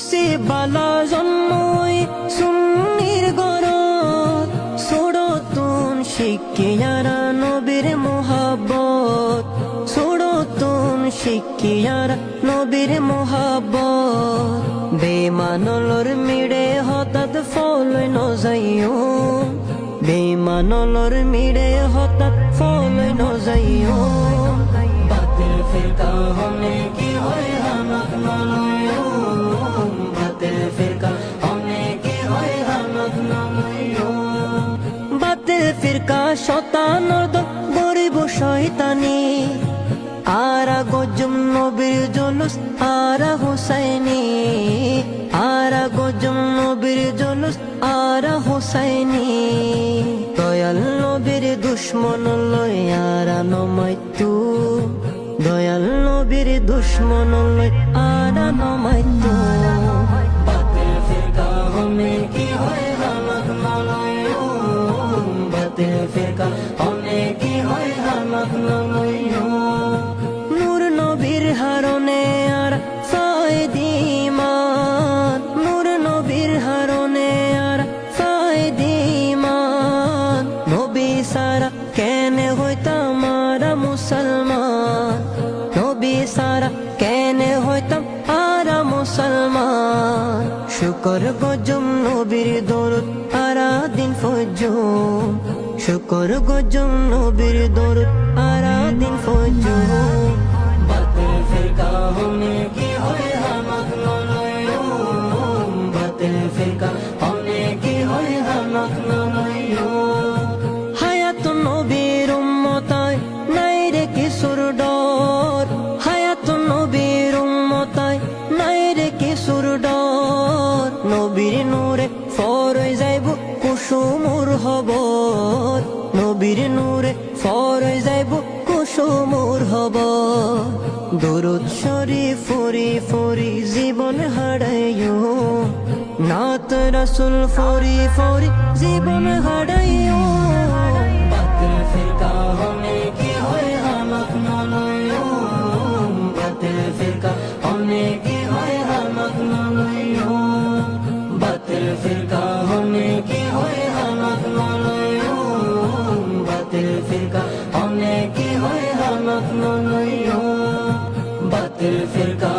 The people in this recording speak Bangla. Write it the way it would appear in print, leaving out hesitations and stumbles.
নসিব বালা জন্মই সুন্নির গরত ছোড়তুন শিক্ষিয়ারা নবীর মোহাব্বত ছোড়তুন শিক্ষিয়ারা নবীর মোহাব্বত বেমানলর মিড়ে হঠাৎ ফলই নজাইও বেমানলর মিড়ে হঠাৎ ফলই নজাইও বাতিল ফিরকা হনে কি হয় হামাক নলয়ো বাতিল ফিরকা হনে কি হয় হামাক নলয়ো বাতিল ফিরকা শতানর দল গরিব শয়তানি আরা গজম নবীর জুলুস আরা হুসাইনি আরা গজম নবীর জুলুস আরা হুসাইনি দয়াল নবীর দুশ্মন লয় আরা নমাইতু দয়াল নবীর দুশ্মন লয় আরা নমাইতু বাতিল ফিরকা হনে কি হয় হামাক নলয়ো বাতিল ফিরকা হনে কি হয় হামাক নলয়ো নূর নবীর হারনে আর ফায়দিমান নূর নবীর হারনে আর ফায়দিমান নবী সারা কেনে হইতাম আরা মুসলমান নবী সারা কেনে হইতাম আরা মুসলমান শুকর গজম নবীর দরুদ আরা দিন ফজর শুকর গজম নবীর দরুদ আরা দিন ফজর বাতিল ফিরকা হনে কি হয় হামাক নলয়ো বাতিল ফিরকা হনে কি হয় হামাক নলয়ো হায়াত নবীর উম্মতায় নাই রে কিশোর ডর হায়াত নবীর উম্মতায় নাই রে কিশোর ডর নবীর নূরে ফরই যাইব কুসুমুর হবর নবীর নূরে ফরই যাইব কুসুমুর হবর দরুদ শরীফ ফরি ফরি জীবন হারাইও নাত রাসূল ফরি ফরি জীবন হারাইও বাতিল ফিরকা হনে কি হয় হামাক নলয়ো বাতিল ফিরকা হনে কি হয় হামাক নলয়ো বাতিল ফিরকা হনে কি হয় হামাক নলয়ো বাতিল ফিরকা হনে কি হয় হামাক নলয়ো বাতিল ফিরকা